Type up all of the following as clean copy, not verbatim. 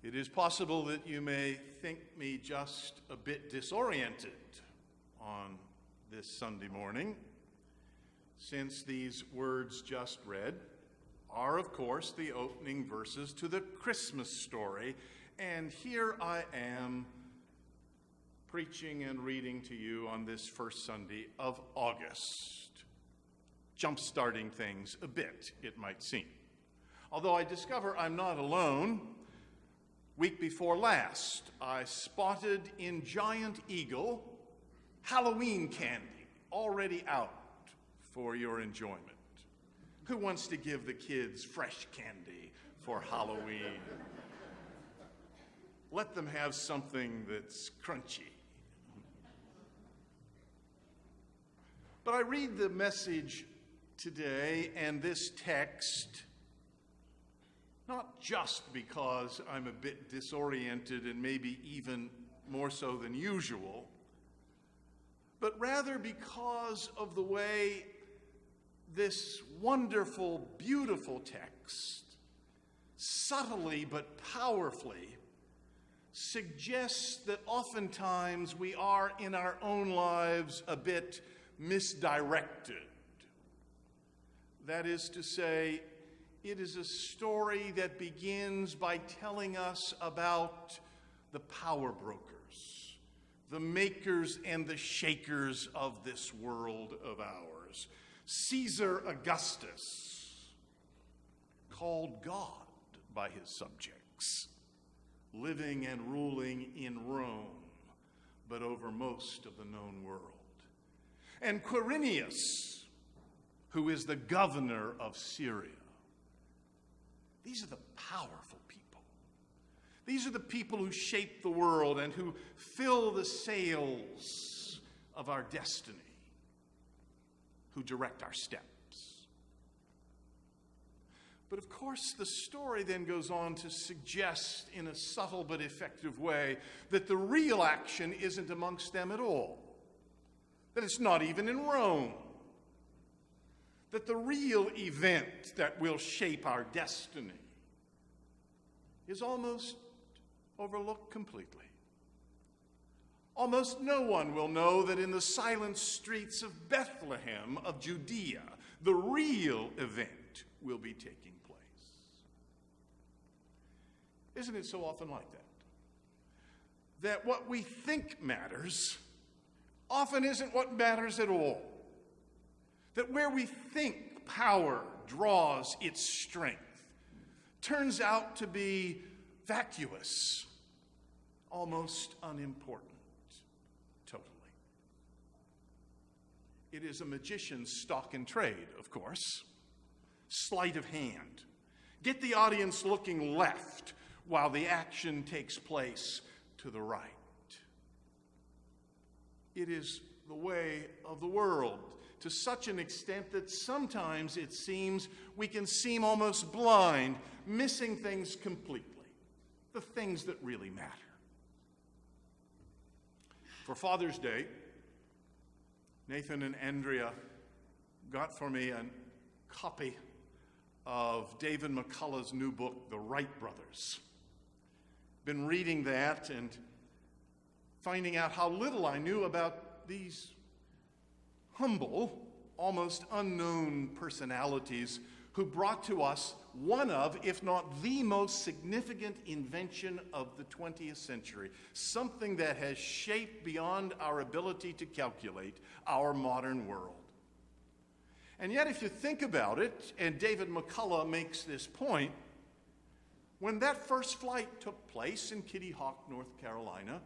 It is possible that you may think me just a bit disoriented on this Sunday morning, since these words just read are, of course, the opening verses to the Christmas story, and here I am preaching and reading to you on this first Sunday of August, jump-starting things a bit, it might seem. Although I discover I'm not alone. Week before last, I spotted in Giant Eagle Halloween candy already out for your enjoyment. Who wants to give the kids fresh candy for Halloween? Let them have something that's crunchy. But I read the message today and this text not just because I'm a bit disoriented and maybe even more so than usual, but rather because of the way this wonderful, beautiful text, subtly but powerfully, suggests that oftentimes we are in our own lives a bit misdirected. That is to say, it is a story that begins by telling us about the power brokers, the makers and the shakers of this world of ours. Caesar Augustus, called God by his subjects, living and ruling in Rome, but over most of the known world. And Quirinius, who is the governor of Syria. These are the powerful people. These are the people who shape the world and who fill the sails of our destiny, who direct our steps. But of course, the story then goes on to suggest in a subtle but effective way that the real action isn't amongst them at all, that it's not even in Rome, that the real event that will shape our destiny is almost overlooked completely. Almost no one will know that in the silent streets of Bethlehem of Judea, the real event will be taking place. Isn't it so often like that? That what we think matters often isn't what matters at all. That where we think power draws its strength turns out to be vacuous, almost unimportant, totally. It is a magician's stock in trade, of course. Sleight of hand. Get the audience looking left while the action takes place to the right. It is the way of the world, to such an extent that sometimes it seems we can seem almost blind, missing things completely, the things that really matter. For Father's Day, Nathan and Andrea got for me a copy of David McCullough's new book, The Wright Brothers. Been reading that and finding out how little I knew about these humble, almost unknown personalities who brought to us one of, if not the most significant invention of the 20th century, something that has shaped beyond our ability to calculate our modern world. And yet, if you think about it, and David McCullough makes this point, when that first flight took place in Kitty Hawk, North Carolina,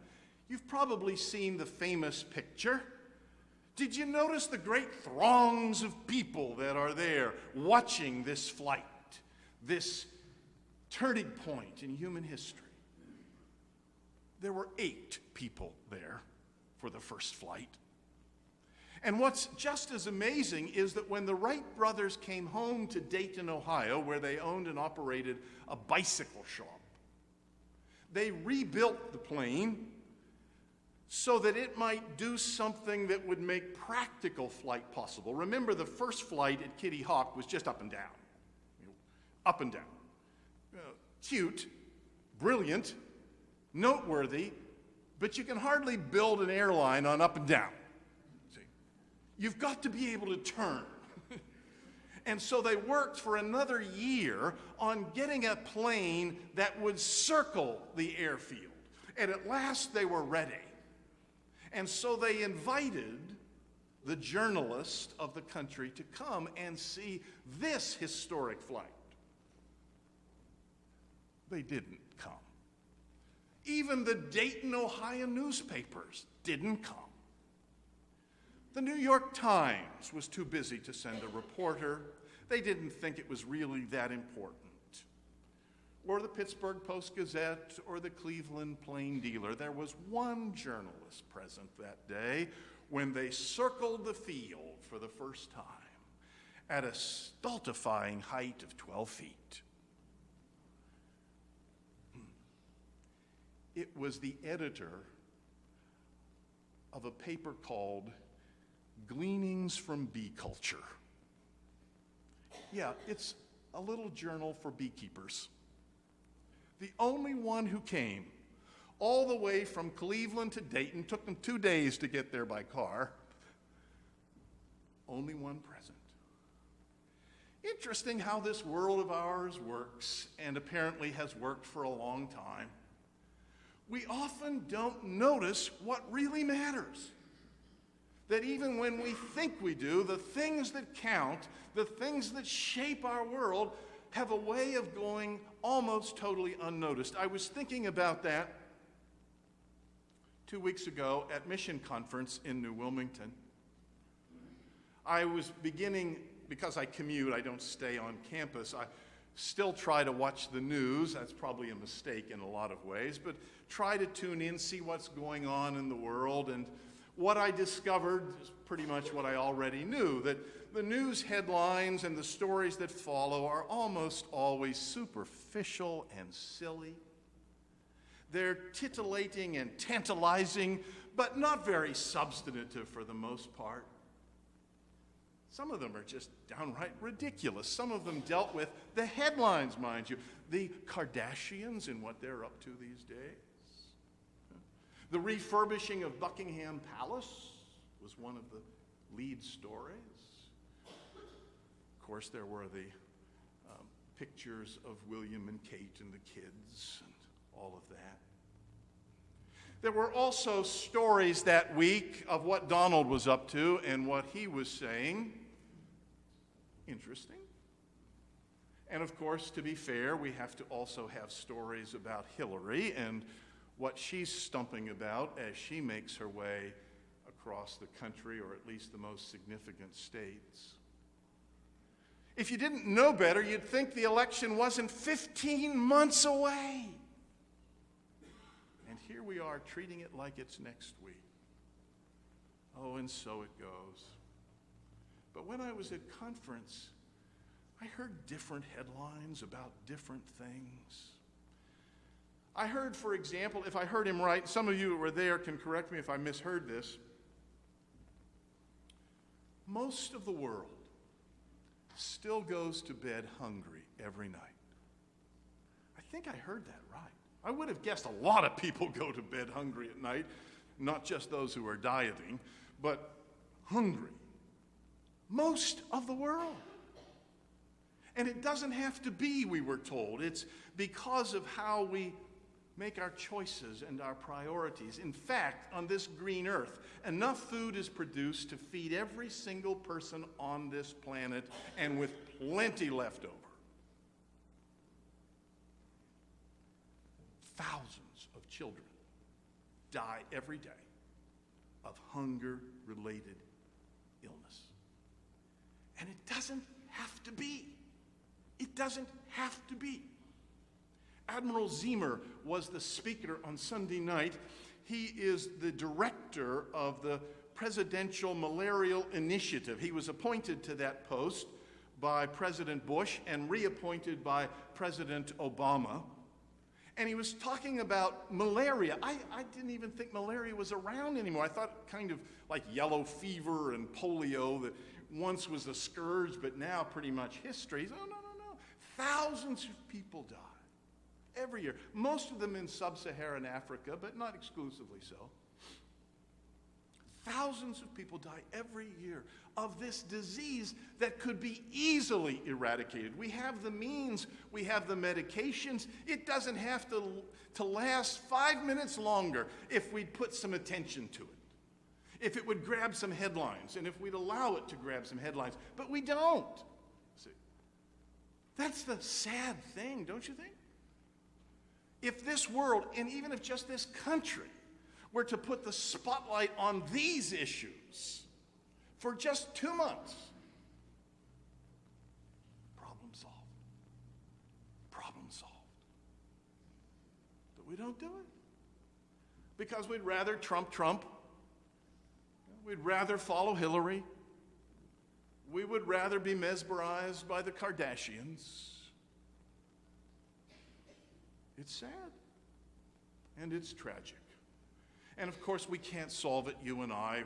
you've probably seen the famous picture. Did you notice the great throngs of people that are there watching this flight, this turning point in human history? There were 8 people there for the first flight. And what's just as amazing is that when the Wright brothers came home to Dayton, Ohio, where they owned and operated a bicycle shop, they rebuilt the plane so that it might do something that would make practical flight possible. Remember, the first flight at Kitty Hawk was just up and down. Up and down. Cute, brilliant, noteworthy, but you can hardly build an airline on up and down. See? You've got to be able to turn. And so they worked for another year on getting a plane that would circle the airfield. And at last they were ready. And so they invited the journalists of the country to come and see this historic flight. They didn't come. Even the Dayton, Ohio newspapers didn't come. The New York Times was too busy to send a reporter. They didn't think it was really that important. Or the Pittsburgh Post-Gazette or the Cleveland Plain Dealer. There was one journalist present that day when they circled the field for the first time at a stultifying height of 12 feet. It was the editor of a paper called Gleanings from Bee Culture. Yeah, it's a little journal for beekeepers. The only one who came all the way from Cleveland to Dayton, took them 2 days to get there by car. Only one present. Interesting how this world of ours works, and apparently has worked for a long time. We often don't notice what really matters. That even when we think we do, the things that count, the things that shape our world, have a way of going almost totally unnoticed. I was thinking about that 2 weeks ago at Mission Conference in New Wilmington. I was beginning, because I commute, I don't stay on campus, I still try to watch the news. That's probably a mistake in a lot of ways, but try to tune in, see what's going on in the world. And what I discovered is pretty much what I already knew, that the news headlines and the stories that follow are almost always superficial and silly. They're titillating and tantalizing, but not very substantive for the most part. Some of them are just downright ridiculous. Some of them dealt with the headlines, mind you. The Kardashians and what they're up to these days. The refurbishing of Buckingham Palace was one of the lead stories. Of course, there were the pictures of William and Kate and the kids and all of that. There were also stories that week of what Donald was up to and what he was saying. Interesting. And of course, to be fair, we have to also have stories about Hillary and what she's stumping about as she makes her way across the country, or at least the most significant states. If you didn't know better, you'd think the election wasn't 15 months away. And here we are treating it like it's next week. Oh, and so it goes. But when I was at conference, I heard different headlines about different things. I heard, for example, if I heard him right, some of you who were there can correct me if I misheard this. Most of the world still goes to bed hungry every night. I think I heard that right. I would have guessed a lot of people go to bed hungry at night, not just those who are dieting, but hungry. Most of the world. And it doesn't have to be, we were told. It's because of how we make our choices and our priorities. In fact, on this green earth, enough food is produced to feed every single person on this planet, and with plenty left over. Thousands of children die every day of hunger-related illness. And it doesn't have to be. It doesn't have to be. Admiral Zemer was the speaker on Sunday night. He is the director of the Presidential Malarial Initiative. He was appointed to that post by President Bush and reappointed by President Obama. And he was talking about malaria. I didn't even think malaria was around anymore. I thought kind of like yellow fever and polio that once was a scourge, but now pretty much history. Oh, no. Thousands of people die every year. Most of them in sub-Saharan Africa, but not exclusively so. Thousands of people die every year of this disease that could be easily eradicated. We have the means, we have the medications. It doesn't have to last 5 minutes longer if we'd put some attention to it. If it would grab some headlines, and if we'd allow it to grab some headlines. But we don't. See, that's the sad thing, don't you think? If this world, and even if just this country, were to put the spotlight on these issues for just 2 months, problem solved. Problem solved. But we don't do it because we'd rather Trump. We'd rather follow Hillary. We would rather be mesmerized by the Kardashians. It's sad, and it's tragic. And of course, we can't solve it, you and I,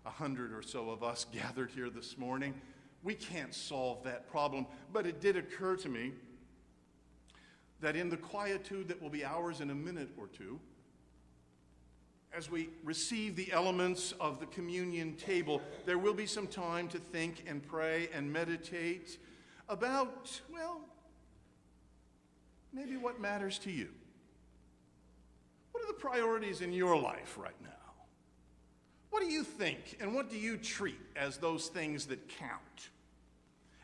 100 or so of us gathered here this morning. We can't solve that problem, but it did occur to me that in the quietude that will be ours in a minute or two, as we receive the elements of the communion table, there will be some time to think and pray and meditate about, well, maybe what matters to you. What are the priorities in your life right now? What do you think and what do you treat as those things that count?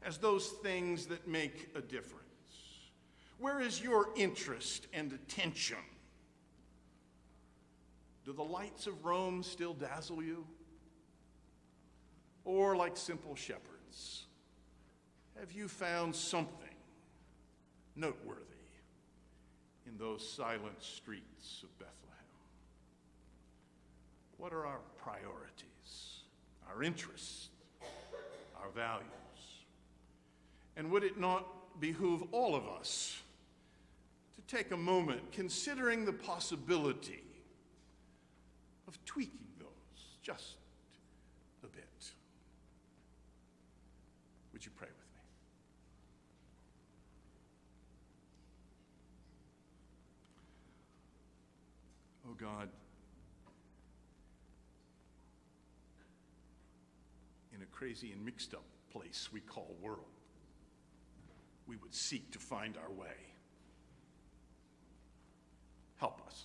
As those things that make a difference? Where is your interest and attention? Do the lights of Rome still dazzle you? Or, like simple shepherds, have you found something noteworthy in those silent streets of Bethlehem? What are our priorities, our interests, our values? And would it not behoove all of us to take a moment considering the possibility of tweaking those just a bit? Would you pray with me? Oh God, in a crazy and mixed up place we call world, we would seek to find our way. Help us.